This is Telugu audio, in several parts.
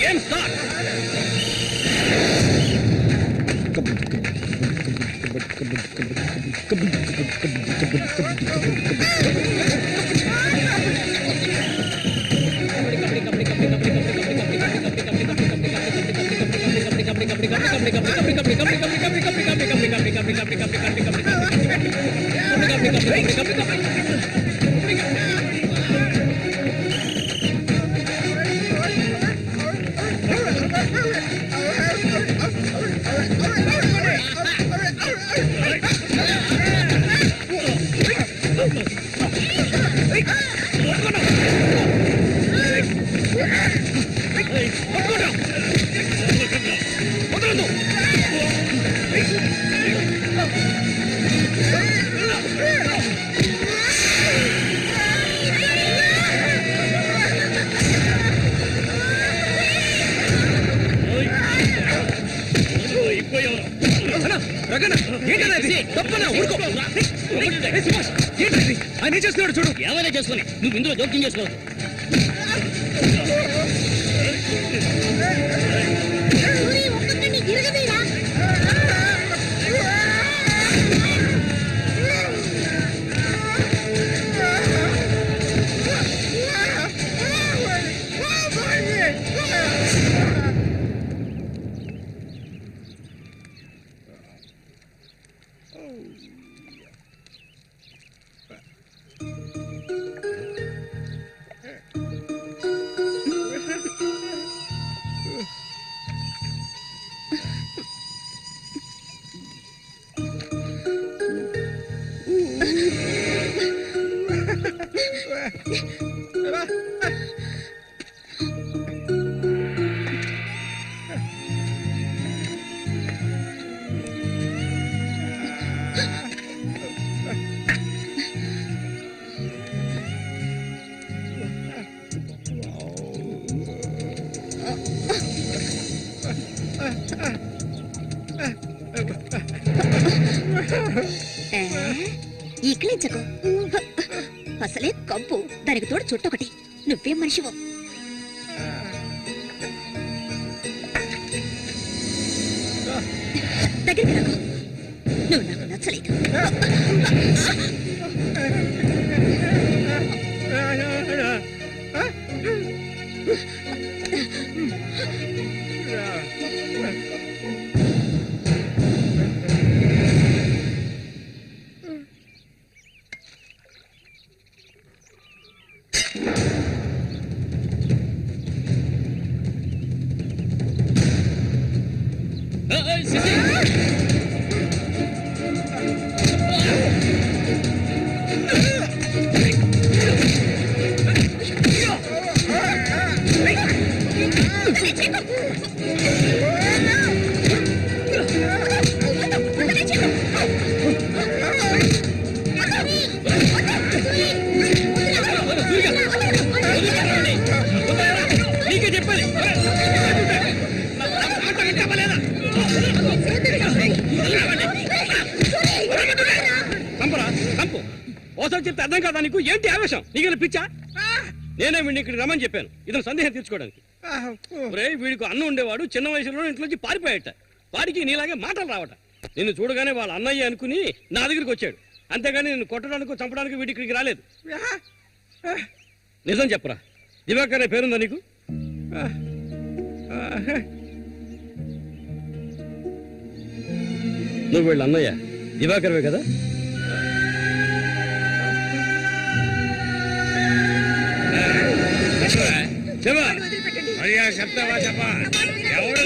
Game start. ఆయన చేస్తున్నాడు చూడు. ఏమైనా చేసుకుని నువ్వు ఇందులో జోక్యం చేసుకోవద్దు. ఈకలించకు, అసలే కంపు, దానికి తోడు చుట్టొకటి. నువ్వేం మనిషివో. దగ్గరికి రాకు, నువ్వు నాకు నచ్చలేదు. ఓసారి చెప్తే అర్థం కాదా నీకు? ఏంటి ఆవేశం? నీకు పిచ్చా? నేనే వీడిని ఇక్కడికి రమ్మని చెప్పాను ఇతను సందేహం తీర్చుకోవడానికి. వీడికి అన్న ఉండేవాడు, చిన్న వయసులో ఇంట్లోంచి పారిపోయాట. వాడికి నీలాగే మాటలు రావట. నిన్ను చూడగానే వాళ్ళ అన్నయ్య అనుకుని నా దగ్గరికి వచ్చాడు. అంతేగాని నిన్ను కొట్టడానికి చంపడానికి వీడి ఇక్కడికి రాలేదు. నిజం చెప్పరా, దివాకర్ అనే పేరుందా నీకు? నువ్వు వీళ్ళ అన్నయ్య దివాకర్వే కదా? చెప్తావా? చెప్పా. ఎవడు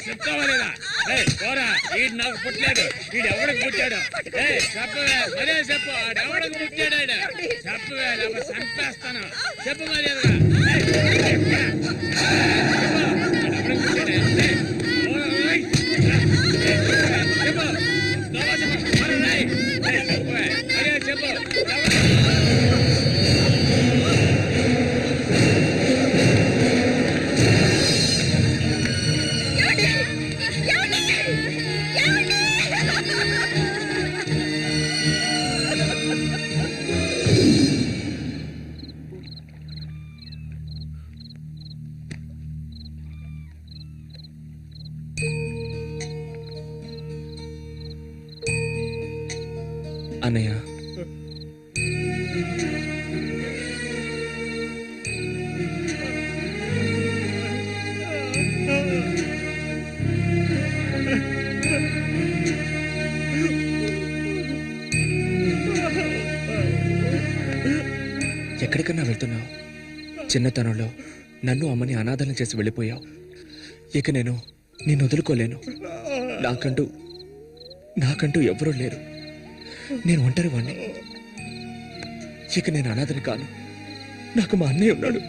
చెప్తావా లేదా? పోరా, వీడు నాకు పుట్టలేదు. వీడు ఎవడికి పుట్టాడు? చెప్పవే, మరే చెప్పు. ఎవడికి పుట్టాడు? చెప్పవే, లేకపోతే చంపేస్తాను. చెప్పు మర్యాదగా. అన్నయ్య, ఎక్కడికన్నా వెళ్తున్నావు? చిన్నతనంలో నన్ను అమ్మని అనాథలను చేసి వెళ్ళిపోయావు. ఇక నేను నిన్ను వదులుకోలేను. నాకంటూ ఎవరూ లేరు. నేను ఒంటరి వాణ్ణి. ఇక నేను అనాథని కాను. నాకు మా అన్నయ్య ఉన్నాడు.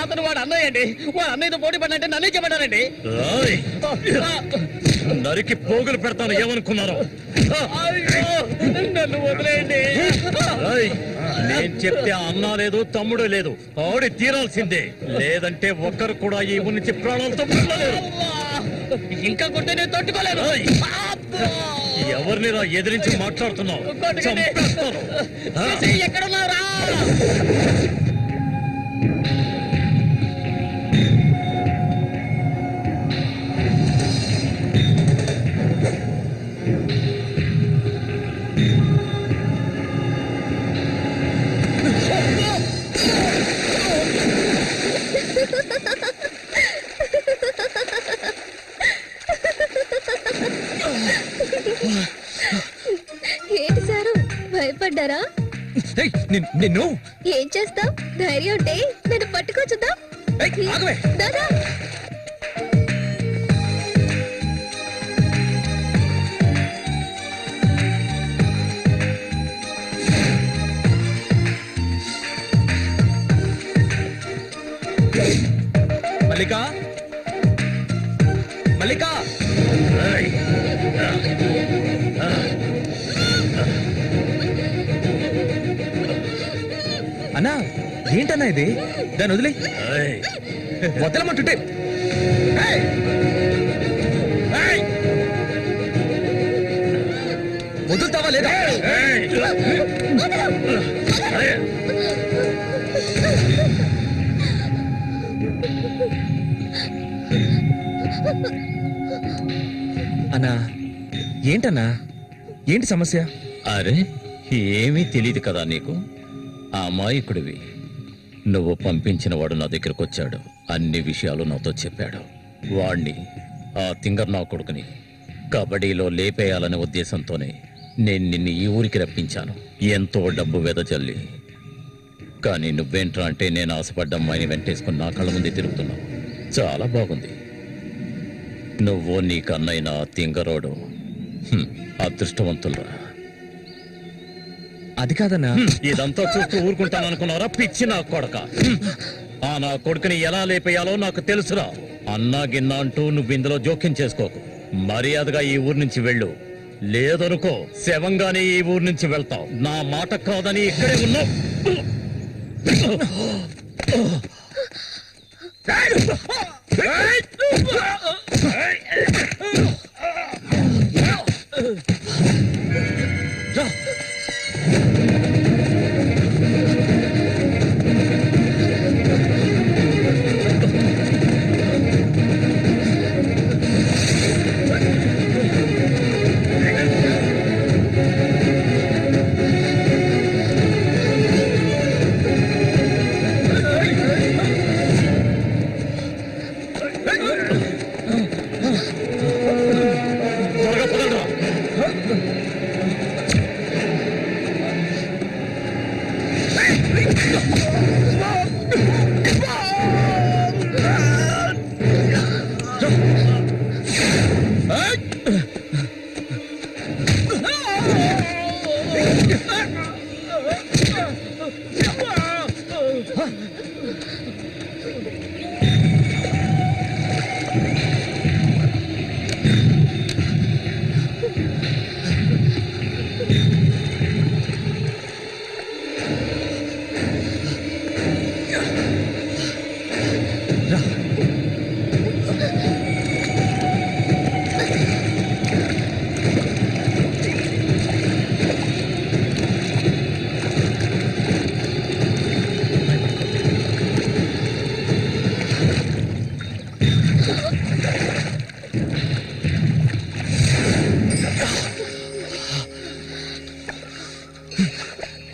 అతను వాడు అన్నయ్య అండి. వాడు అన్నయ్యతో పోటీ పడినంటే నన్నే చెప్పాడండి. నరికి పోగులు పెడతాను ఏమనుకున్నారు? నన్ను వదిలేయండి. నేను చెప్తే అన్నా లేదు, తమ్ముడు లేదు, ఆడి తీరాల్సిందే. లేదంటే ఒక్కరు కూడా ఈ ఊరి నుంచి ప్రాణాలతో ఇంకా కొట్టే నేను తట్టుకోలేను. ఎవరిని ఎదిరించి మాట్లాడుతున్నావు? ఎక్కడున్నారా? ఏంటి సారు, భయపడ్డారా? నిన్ను ఏం చేస్తావ్? ధైర్యం ఉంటే నన్ను పట్టుకోచుద్దాం. దాదా మల్లిక, మల్లిక, అన్నా ఏంటన్నా ఇది? దాన్ని వదిలే. వదలమంటుంటే వదులుతావా లేదా? అన్నా ఏంటన్నా, ఏంటి సమస్య? అరే ఏమీ తెలియదు కదా నీకు? ఆ అమాయకుడివి. నువ్వు పంపించిన వాడు నా దగ్గరకు వచ్చాడు. అన్ని విషయాలు నాతో చెప్పాడు. వాణ్ణి, ఆ తింగర్ నా కొడుకుని కబడ్డీలో లేపేయాలనే ఉద్దేశంతోనే నేను నిన్ను ఈ ఊరికి రప్పించాను. ఎంతో డబ్బు వెదజల్లి. కానీ నువ్వేంట్రా అంటే నేను ఆశపడ్డ అమ్మాయిని వెంటేసుకుని నా కళ్ళ ముందే తిరుగుతున్నావు. చాలా బాగుంది. నువ్వు నీ కన్నైన తింగరోడు అదృష్టవంతులరా. అది కాదన్నా. ఇదంతా చూస్తూ ఊరుకుంటాననుకున్నారా పిచ్చి నా కొడక? ఆ నా కొడుకుని ఎలా లేపేయాలో నాకు తెలుసురా. అన్నా గిన్నా అంటూ నువ్వు ఇందులో జోక్యం చేసుకోకు. మర్యాదగా ఈ ఊరు నుంచి వెళ్ళు. లేదనుకో శవంగానే ఈ ఊరు నుంచి వెళ్తావు. నా మాట కాదని ఇక్కడే ఉన్నావు.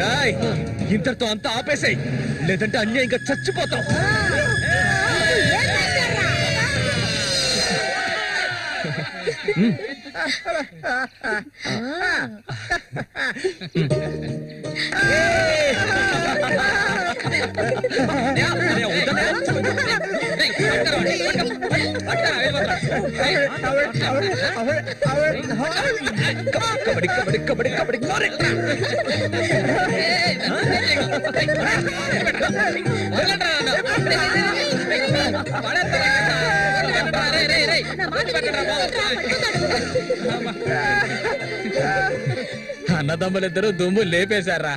రాయ్ ఇంతటితో అంతా ఆపేసాయి, లేదంటే అన్యాయంగా చచ్చిపోతాం. కబడ్డీ కబడ్డీ కబడ్డీ కబడ్డీ అన్నదమ్ములిద్దరూ దుమ్ము లేపేశారా,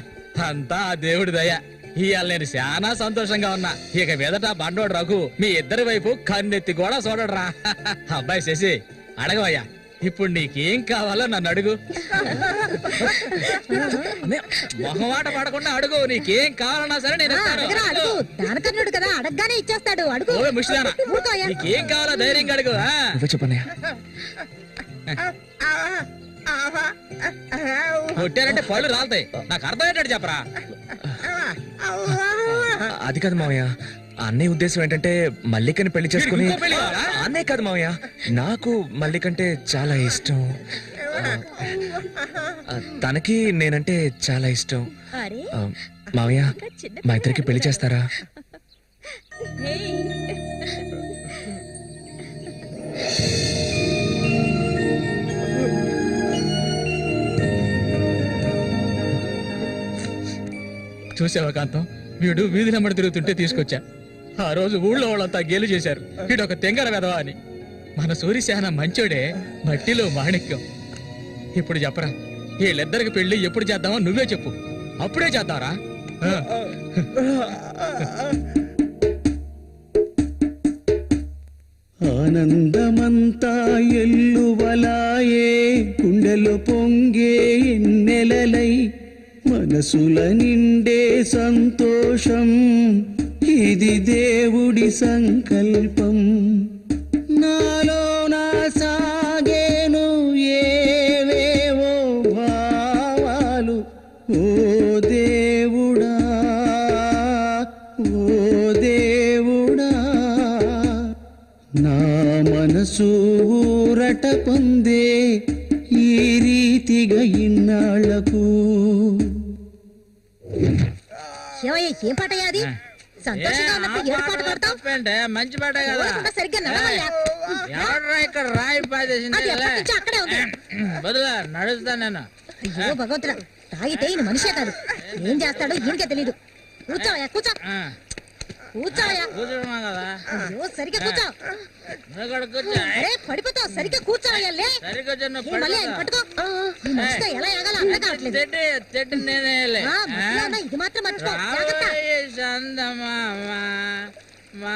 అంతా ఆ దేవుడి దయ. ఇవాళ నేను చాలా సంతోషంగా ఉన్నా. ఇక మీదట బండోడు రఘు మీ ఇద్దరి వైపు కన్నెత్తి కూడా చూడడురా. అబ్బాయి శశి అడగవయ్యా, ఇప్పుడు నీకేం కావాలో నన్ను అడుగు. మొహమాట పడకుండా అడుగు, నీకేం కావాలన్నా సరే నేను ఇస్తాను. దానకర్ణుడు కదా, అడగగానే ఇచ్చేస్తాడు. అడుగు. ఓ ముష్టిదానా, నీకేం కావాలో ధైర్యంగా అడుగు. చెప్పనయ్యా, కొట్టారంటే పళ్ళు రాలుతాయి. నాకు అర్థమయ్యేటట్టు చెప్పరా. అది కాదు మావయ్య, అన్నయ్య ఉద్దేశం ఏంటంటే మల్లికని పెళ్లి చేసుకుని. అన్నయ్య కాదు మావయ్య, నాకు మల్లికంటే చాలా ఇష్టం. తనకి నేనంటే చాలా ఇష్టం. మావయ్య, మా ఇద్దరికి పెళ్లి చేస్తారా? చూసావా కాంతం, వీడు వీధి నెమ్మడి తిరుగుతుంటే తీసుకొచ్చా. ఆ రోజు ఊళ్ళో వాళ్ళంతా గేలు చేశారు, వీడు ఒక తెంగర వెధవా అని. మన సూర్యసేన మంచోడే, మట్టిలో మాణిక్యం. ఇప్పుడు చెప్పరా, వీళ్ళిద్దరికి పెళ్లి ఎప్పుడు చేద్దామో నువ్వే చెప్పు, అప్పుడే చేద్దాంరా. ఆనందమంతా ఎల్లువలాయే, గుండెలు పొంగే ఎన్నెలలై, మనసుల నిండే సంతోషం, ఇది దేవుడి సంకల్పం. నాలో నా సాగేను ఏవేవో భావాలు, ఓ దేవుడా ఓ దేవుడా, నా మనసు ఊరట పొందే ఈ రీతిగా ఇన్నాళ్లకు. ఏమయ్యా ఏం పాటయ్యా అది సంతోషంగా ఉన్నప్పుడు ఏ పాట పాడతావు మంచి పాట కదా ఊరకుండా సరిగ్గా నడవయ్యా ఎవడ్రా ఇక్కడ రాయి పాదేసింది అది ఎప్పటి నుంచో అక్కడే ఉంది బదులా నడుస్తా నేను అయ్యో భగవంతుడా తాగితే ఈయన మనిషే కాదు ఏం చేస్తాడో ఈయనకే తెలీదు కూర్చోవయ్యా కూర్చో కూర్చోవయ్యా కూర్చోమా కదా అయ్యో సరిగ్గా కూర్చో నువ్వు ఇక్కడ కూర్చో అరే పడిపోతావు సరిగ్గా కూర్చోవయ్యా లే సరిగ్గా చిన్న ఏ, మళ్ళీ ఆయన పట్టుకో ఈ మనిషితో ఎలా ఎగాలో అర్థం కావట్లేదు చెట్టు నేనే మధ్యలో ఉన్న ఇది మాత్రం మర్చిపో జాగ్రత్త చందమామ మా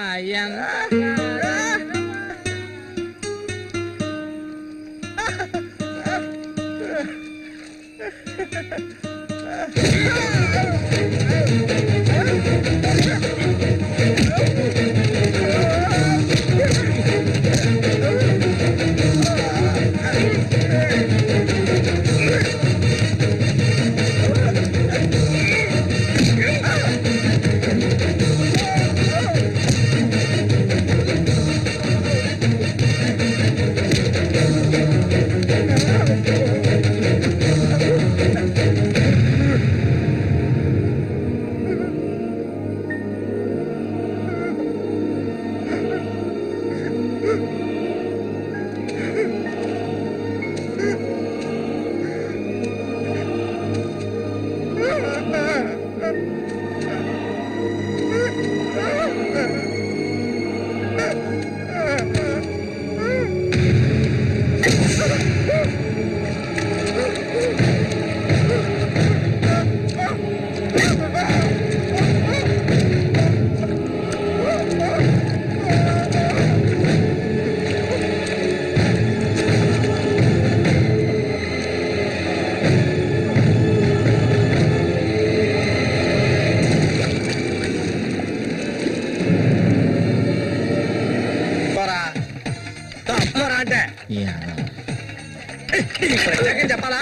చెప్పాలా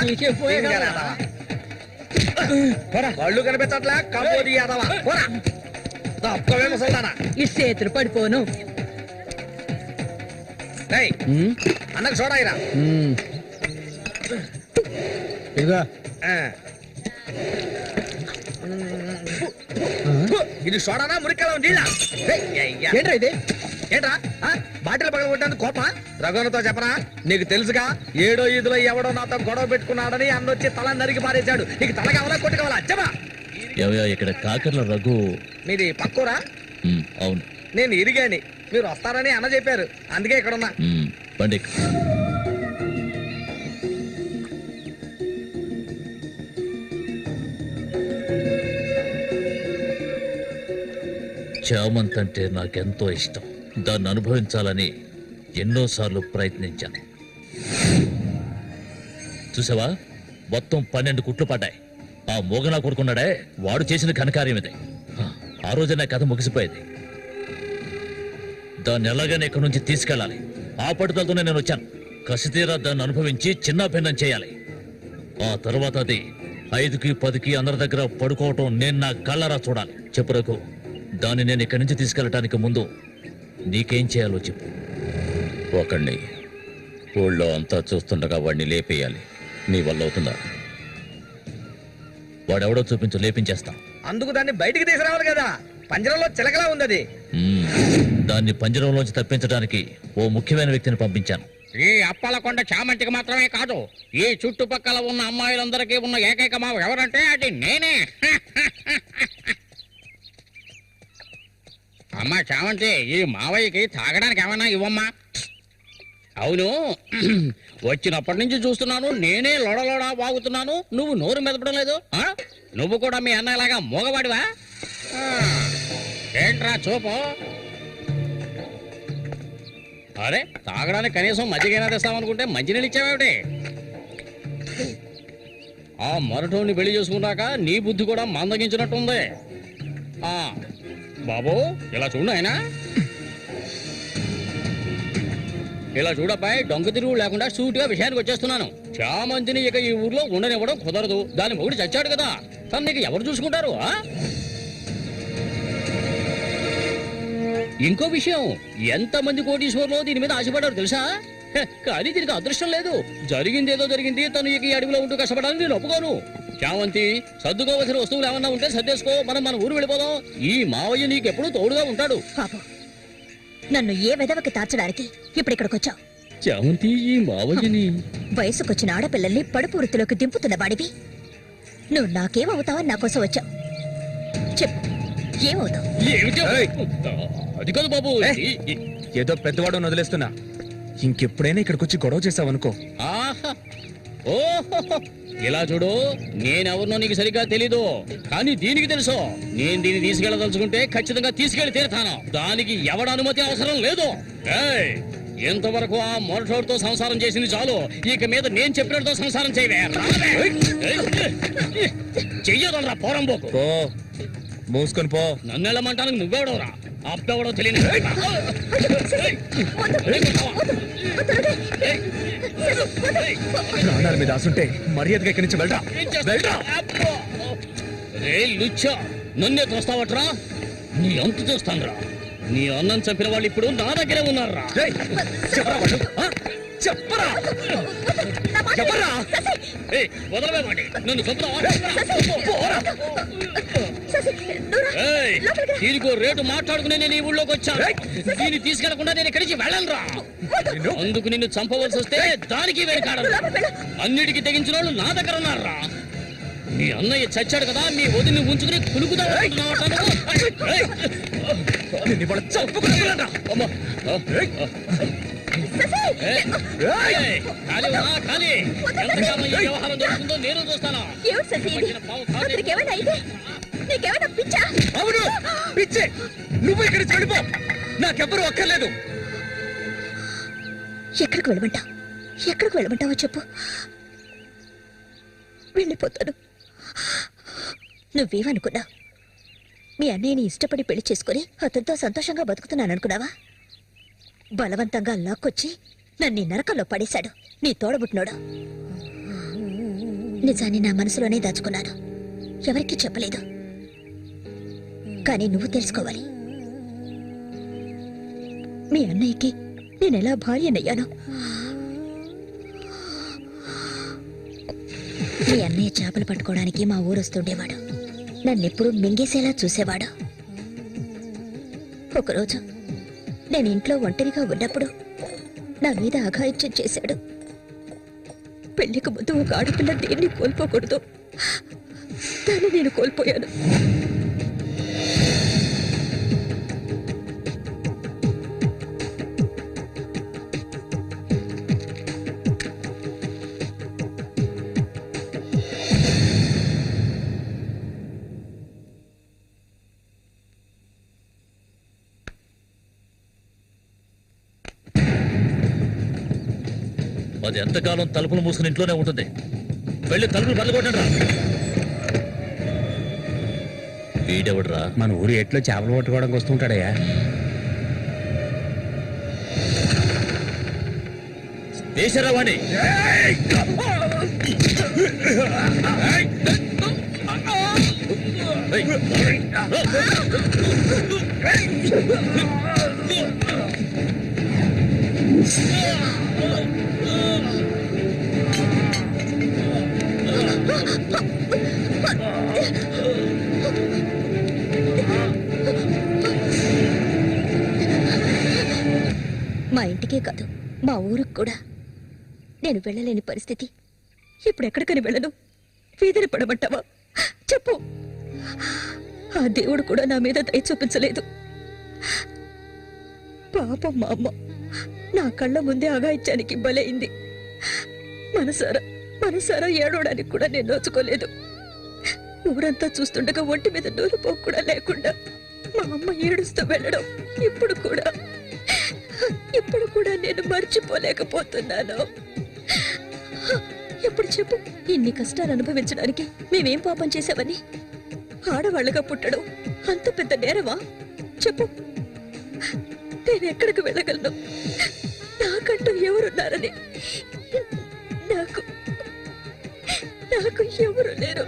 కళ్ళు కనిపించట్లే కబోది యాదవా తప్పవే ముసల్దానా ఈ చేతులు పడిపోను అన్నకు చూడాయిరా ఇదిగో ఇది చూడనా మురికలో నీళ్ళ ఏంట్రా ఇది ఏంట్రా బాటిల్ పగల కొట్టేందుకు కోప రఘునతో చెప్పరా నీకు తెలుసుగా 7వ ఈదులో ఎవడో నాతో గొడవ పెట్టుకున్నాడని అన్నొచ్చి తల నరికి పారేశాడు నీకు తల కావాలా కొట్టు కావాలా చెప్పా ఏవయ్యా ఇక్కడ కాకర్ల రఘు మీది పక్కూరా అవును నేను ఇరిగాని మీరు వస్తారని అన్న చెప్పారు అందుకే ఇక్కడ ఉన్నా బండి చామంత్ అంటే నాకెంతో ఇష్టం దాన్ని అనుభవించాలని ఎన్నోసార్లు ప్రయత్నించాను చూసావా మొత్తం 12 కుట్లు పడ్డాయి ఆ మోగనా కొడుకున్నాడే వాడు చేసిన ఘనకార్యం ఇదే ఆ రోజు నా కథ ముగిసిపోయేది దాన్ని ఎలాగైనా ఇక్కడి నుంచి తీసుకెళ్ళాలి ఆ పట్టుదలతోనే నేను వచ్చాను కసితీరా దాన్ని అనుభవించి చిన్న భిన్నం చేయాలి ఆ తర్వాత అది 5కి 10కి అందరి దగ్గర పడుకోవటం నేను నా కళ్ళరా చూడాలి చెప్పు రఘు దాన్ని నేను ఇక్కడి నుంచి తీసుకెళ్ళటానికి ముందు నీకేం చేయాలో చెప్పు ఒకడిని ఊళ్ళో అంతా చూస్తుండగా వాడిని లేపేయాలి నీ వల్ల అవుతుందా వాడెవడో చూపించు లేపించేస్తా అందుకు దాన్ని బయటికి తీసుకురావాలి కదా పంజరంలో చిలకలా ఉంది అది దాన్ని పంజరంలోంచి తప్పించడానికి ఓ ముఖ్యమైన వ్యక్తిని పంపించాను ఈ అప్పలకొండ చామంతికి మాత్రమే కాదు ఈ చుట్టుపక్కల ఉన్న అమ్మాయిలందరికీ ఉన్న ఏకైక మావ ఎవరంటే అది నేనే అమ్మా చామంతి ఈ మావయ్యకి తాగడానికి ఏమన్నా ఇవ్వమ్మా అవును వచ్చినప్పటి నుంచి చూస్తున్నాను నేనే లొడలోడా వాగుతున్నాను నువ్వు నోరు మెదపడం లేదు నువ్వు కూడా మీ అన్నలాగా మోగవాడివా ఏంట్రా చూపు అరే తాగడానికి కనీసం మజ్జిగైనా తెస్తామనుకుంటే మంచినీళ్ళు ఇచ్చావేమిటి ఆ మరటోని పెళ్లి చేసుకున్నాక నీ బుద్ధి కూడా మందగించినట్టుంది బాబు ఇలా చూడు ఆయన ఇలా చూడబ్బాయి డొంక తిరుగు లేకుండా సూటిగా విషయానికి వచ్చేస్తున్నాను చామంతిని ఇక ఈ ఊర్లో ఉండనివ్వడం కుదరదు దాని మొగుడు చచ్చాడు కదా తను నీకు ఎవరు చూసుకుంటారు ఇంకో విషయం ఎంతమంది కోటీశ్వర్లో దీని మీద ఆశపడ్డారు తెలుసా కానీ దీనికి అదృష్టం లేదు. జరిగిందేదో జరిగింది. తను ఇక ఈ అడవిలో ఉంటూ కష్టపడాలని నేను ఒప్పుకోను. చామంతి, సర్దుకోవలసిన వస్తువులు ఏమన్నా ఉంటే సర్దేసుకో. మన ఊరు వెళ్ళిపోదాం. ఈ మావయ్య నీకెప్పుడు తోడుగా ఉంటాడు. పాపం నన్ను ఏ విధవకి తార్చడానికి ఇప్పుడు ఇక్కడికి వచ్చావు? చామంతి, ఈ మావయ్యని వయసుకొచ్చిన ఆడపిల్లల్ని పడుపు వృత్తిలోకి దింపుతున్న వాడివి నువ్వు నాకేమవుతావని నా కోసం వచ్చావు. చెప్పు, ఏమవుతావు? అది కాదు బాబు. ఏదో పెద్దవాడు వదిలేస్తున్నా. ఇంకెప్పుడైనా ఇక్కడికి వచ్చి గొడవ చేసావనుకో. ఆహా, ఓహో, ఇలా చూడు. నేనెవరినో నీకు సరిగ్గా తెలీదు, కానీ దీనికి తెలుసు. నేను దీన్ని తీసుకెళ్ళదలుచుకుంటే ఖచ్చితంగా తీసుకెళ్లి తీరుతాను. దానికి ఎవడ అనుమతి అవసరం లేదు. ఏయ్, ఎంతవరకు ఆ మొరటోడితో సంసారం చేసింది చాలు. ఇక మీద నేను చెప్పినట్టుతో సంసారం చేయవే. చెయ్యదరా పోరంబోకు. పో, మూసుకొని పో. నన్ను వెళ్ళమంటానికి నువ్వెవడవరా? అబ్బెవడో తెలియదు. ప్రాణాల మీద ఆసుంటే మర్యాదగా ఇక్కడి నుంచి వెళ్ళరా. రే లుచ్చా, నన్నే తోస్తావట్రా? నీ అంత చూస్తానురా. నీ అన్నం చంపిన వాళ్ళు ఇప్పుడు నా దగ్గరే ఉన్నారా? చెప్పరా చెప్పరా. వదలవే వాడి. నన్ను చంపుతావా? దీనికో రేటు మాట్లాడుకునే నేను ఈ ఊళ్ళోకి వచ్చాను. దీన్ని తీసుకెళ్లకుండా నేను ఇక్కడి నుంచి వెళ్ళనురా. అందుకు నిన్ను చంపవలసి వస్తే దానికి వెనకాడరు. అన్నిటికీ తెగించిన వాళ్ళు నా దగ్గర ఉన్నారా? మీ అన్నయ్య చచ్చాడు కదా, మీ వదిని ఉంచుకుని కులుకుతా. వ్యవహారం జరుగుతుందో నేను చూస్తాను. అవును, పిచ్చే. నువ్వు ఇక్కడి నుంచి వెళ్ళిపో. నాకెవ్వరూ అక్కర్లేదు. ఎక్కడికి వెళ్ళమంటావు? ఎక్కడికి వెళ్ళమంటావో చెప్పు, వెళ్ళిపోతాను. నువ్వేమనుకున్నావు? మీ అన్నయ్యని ఇష్టపడి పెళ్లి చేసుకుని అతనితో సంతోషంగా బతుకుతున్నాననుకున్నావా? బలవంతంగా లాక్కొచ్చి నన్ను ఈ నరకంలో పడేశాడు నీ తోడబుట్టినోడు. నిజాన్ని నా మనసులోనే దాచుకున్నాను, ఎవరికీ చెప్పలేదు. కానీ నువ్వు తెలుసుకోవాలి, మీ అన్నయ్యకి నేనెలా భార్యనయ్యాను. మీ అన్నయ్య చేపలు పట్టుకోవడానికి మా ఊరు వస్తుండేవాడు. నన్నెప్పుడు మింగేసేలా చూసేవాడు. ఒకరోజు నేను ఇంట్లో ఒంటరిగా ఉన్నప్పుడు నా మీద అఘాయిత్యం చేశాడు. పెళ్లికి ముందు ఒక ఆడపిల్ల దేన్ని కోల్పోకూడదు, దాన్ని నేను కోల్పోయాను. అది ఎంతకాలం తలుపులు మూసుకుని ఇంట్లోనే ఉంటుంది. వెళ్ళి తలుపులు బల్లగొట్టండి రా. వీడెవడరా? మన ఊరి ఎట్లో చేపలు పట్టుకోవడానికి వస్తుంటాడయ్యా. వేసారా వాణ్ణి? మా ఇంటికే కాదు, మా ఊరికి కూడా నేను వెళ్ళలేని పరిస్థితి. ఇప్పుడు ఎక్కడికని వెళ్ళను? వీధిని పడమంటావా? చెప్పు. ఆ దేవుడు కూడా నా మీద దయ చూపించలేదు. పాపం మా అమ్మ నా కళ్ళ ముందే అఘాయిత్యానికి బలైంది. మనసారా ఏడవడానికి కూడా నేను నోచుకోలేదు. ఊరంతా చూస్తుండగా ఒంటి మీద నూలుపోకు కూడా లేకుండా మా అమ్మ ఏడుస్తూ వెళ్ళడం ఇప్పుడు కూడా నేను మర్చిపోలేకపోతున్నాను. ఎప్పుడు చెప్పు, ఇన్ని కష్టాలు అనుభవించడానికి మేమేం పాపం చేశావని? ఆడవాళ్ళగా పుట్టడం అంత పెద్ద నేరమా? చెప్పు, నేను ఎక్కడికి వెళ్ళగలను? నాకంటూ ఎవరున్నారని నాకు ఎవరు లేరు.